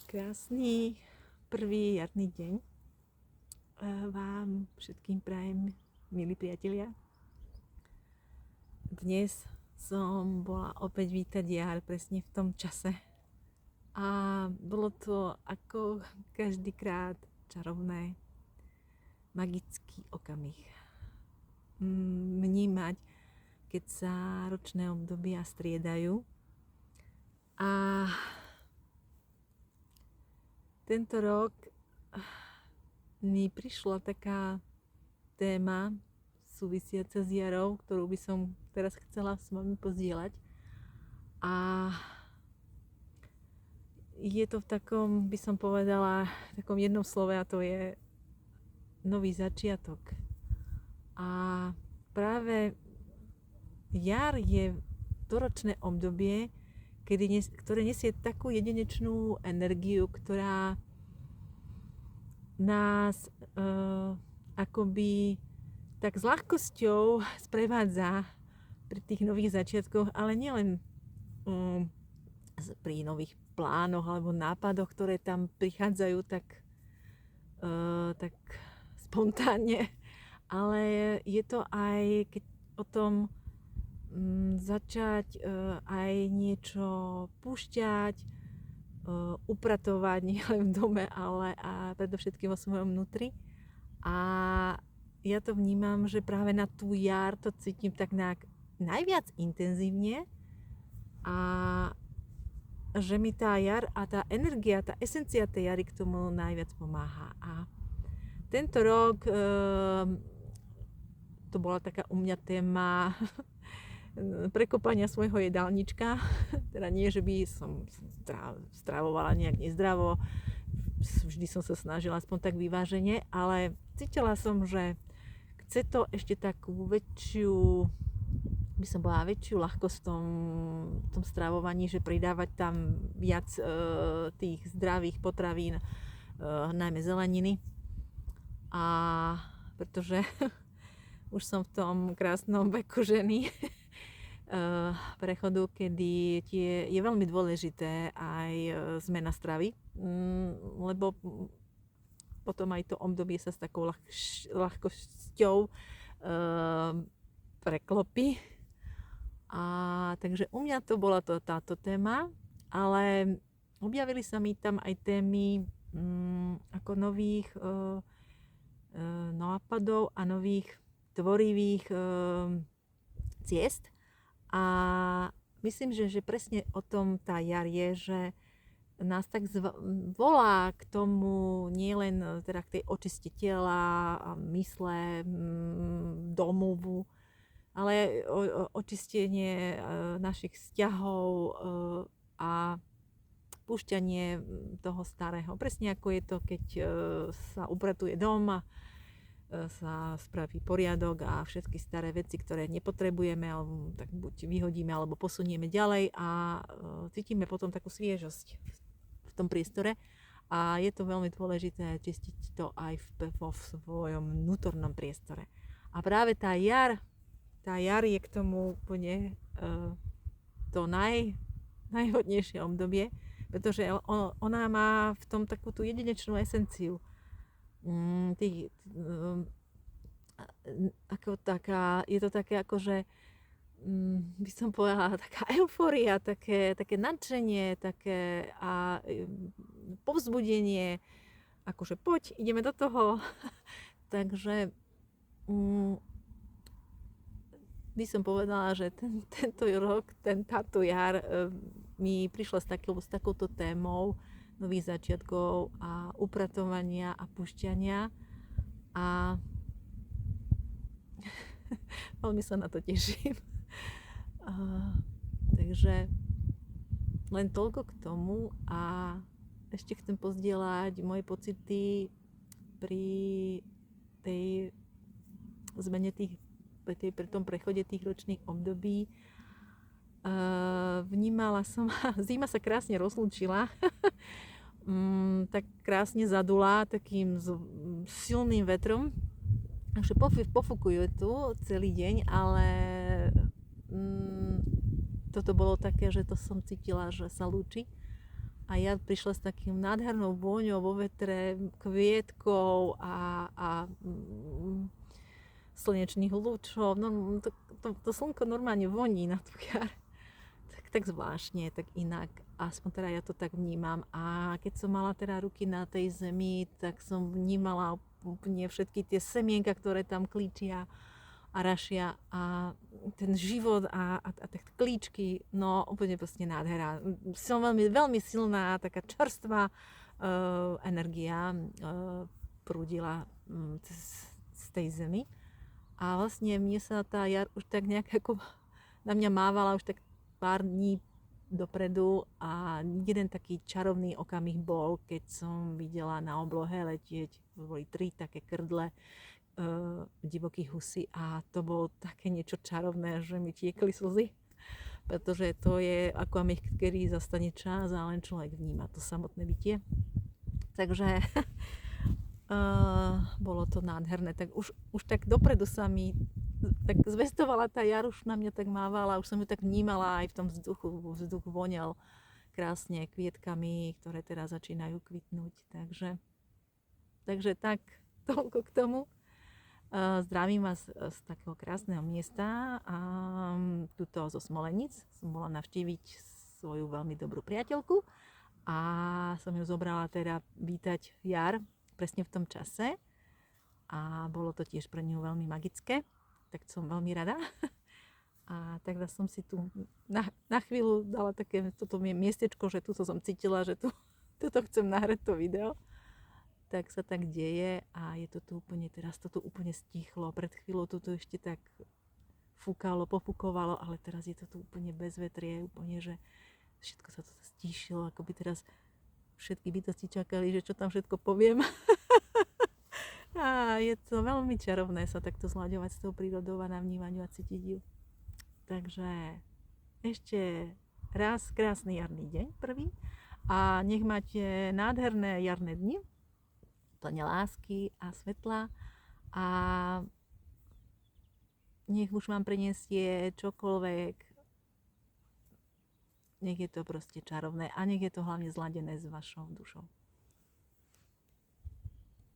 Krásny prvý jarný deň vám všetkým prajem, milí priatelia. Dnes som bola opäť vítať jar presne v tom čase a bolo to ako každýkrát čarovné, magický okamih. Vnímať, keď sa ročné obdobia striedajú a tento rok mi prišla taká téma súvisiaca s jarou, ktorú by som teraz chcela s vami pozdieľať. A je to v takom, by som povedala, v takom jednom slove, a to je nový začiatok. A práve jar je doročné obdobie, ktoré nesie takú jedinečnú energiu, ktorá nás akoby tak s ľahkosťou sprevádza pri tých nových začiatkoch, ale nielen pri nových plánoch alebo nápadoch, ktoré tam prichádzajú tak spontánne, ale je to aj keď o tom začať aj niečo púšťať, upratovať nielen v dome, ale a predovšetkým vo svojom vnútri. A ja to vnímam, že práve na tú jar to cítim tak najviac intenzívne a že mi tá jar a tá energia, tá esencia tej jary k tomu najviac pomáha. A tento rok to bola taká u mňa téma prekopania svojho jedálnička. Teda nie, že by som stravovala nejak nezdravo, vždy som sa snažila aspoň tak vyvážene, ale cítila som, že chce to ešte takú väčšiu, by som bola väčšiu ľahkosť v tom stravovaní, že pridávať tam viac tých zdravých potravín, najmä zeleniny. A pretože už som v tom krásnom veku ženy prechodu, kedy je veľmi dôležité aj zmena stravy, lebo potom aj to obdobie sa s takou ľahkosťou preklopí. A takže u mňa to bola táto téma, ale objavili sa mi tam aj témy ako nových nápadov a nových tvorivých ciest. A myslím, že presne o tom tá jar je, že nás tak volá k tomu nielen teda k tej očiste tela a mysle, domovu, ale očistenie našich vzťahov a púšťanie toho starého. Presne ako je to, keď sa upratuje dom a sa spraví poriadok a všetky staré veci, ktoré nepotrebujeme, alebo tak buď vyhodíme, alebo posunieme ďalej a cítime potom takú sviežosť v tom priestore. A je to veľmi dôležité čistiť to aj vo svojom vnútornom priestore. A práve tá jar je k tomu úplne to najhodnejšie obdobie, pretože ona má v tom takú tú jedinečnú esenciu. Je to také akože by som povedala taká eufória, také nadšenie, také a povzbudenie, akože poď, ideme do toho. Takže by som povedala, že tento rok, táto jar mi prišla s takouto témou nových začiatkov a upratovania a púšťania a veľmi sa na to teším. Takže len toľko k tomu a ešte chcem pozdieľať moje pocity pri tej zmene pri tom prechode tých ročných období. Vnímala som, zima sa krásne rozlúčila, tak krásne zadula takým silným vetrom, takže pofúkuje tu celý deň, ale toto bolo také, že to som cítila, že sa lúči a ja prišla s takým nádhernou vôňou vo vetre, kvietkov a slnečných lúčov. No, to slnko normálne voní na tú jar. Tak zvláštne, tak inak. Aspoň teda ja to tak vnímam. A keď som mala teda ruky na tej zemi, tak som vnímala úplne všetky tie semienka, ktoré tam klíčia a rašia a ten život a tie klíčky, no úplne proste nádhera. Som veľmi, veľmi silná, taká čerstvá energia prúdila z tej zemi. A vlastne mne sa tá jar už tak nejak ako na mňa mávala už tak pár dní dopredu a jeden taký čarovný okamih bol, keď som videla na oblohe letieť, boli 3 také krdle divokých husí a to bolo také niečo čarovné, že mi tiekli slzy, pretože to je okamih, ktorý zastane čas a len človek vníma to samotné bytie. Takže bolo to nádherné, tak už tak dopredu sa mi tak zvestovala tá jar, už na mňa tak mávala, už som ju tak vnímala aj v tom vzduchu, vzduch voňal krásne kvietkami, ktoré teraz začínajú kvitnúť, takže tak, toľko k tomu. Zdravím vás z takého krásneho miesta, tuto zo Smolenic. Som bola navštíviť svoju veľmi dobrú priateľku a som ju zobrala teda vítať jar presne v tom čase a bolo to tiež pre ňu veľmi magické, tak som veľmi rada. A teda som si tu na chvíľu dala také toto miestečko, že tu som cítila, že tuto chcem nahrať to video. Tak sa tak deje a je to tu úplne, teraz to tu úplne stichlo. Pred chvíľou to tu ešte tak fúkalo, pofúkovalo, ale teraz je to tu úplne bezvetrie, úplne, že všetko sa to stíšilo, ako by teraz všetky bytosti čakali, že čo tam všetko poviem. A je to veľmi čarovné sa takto zlaďovať s tou prírodou a navnímaniu a cítiť ju. Takže ešte raz krásny jarný deň prvý a nech máte nádherné jarné dni, plne lásky a svetla a nech už vám prinesie čokoľvek, nech je to proste čarovné a nech je to hlavne zladené s vašou dušou.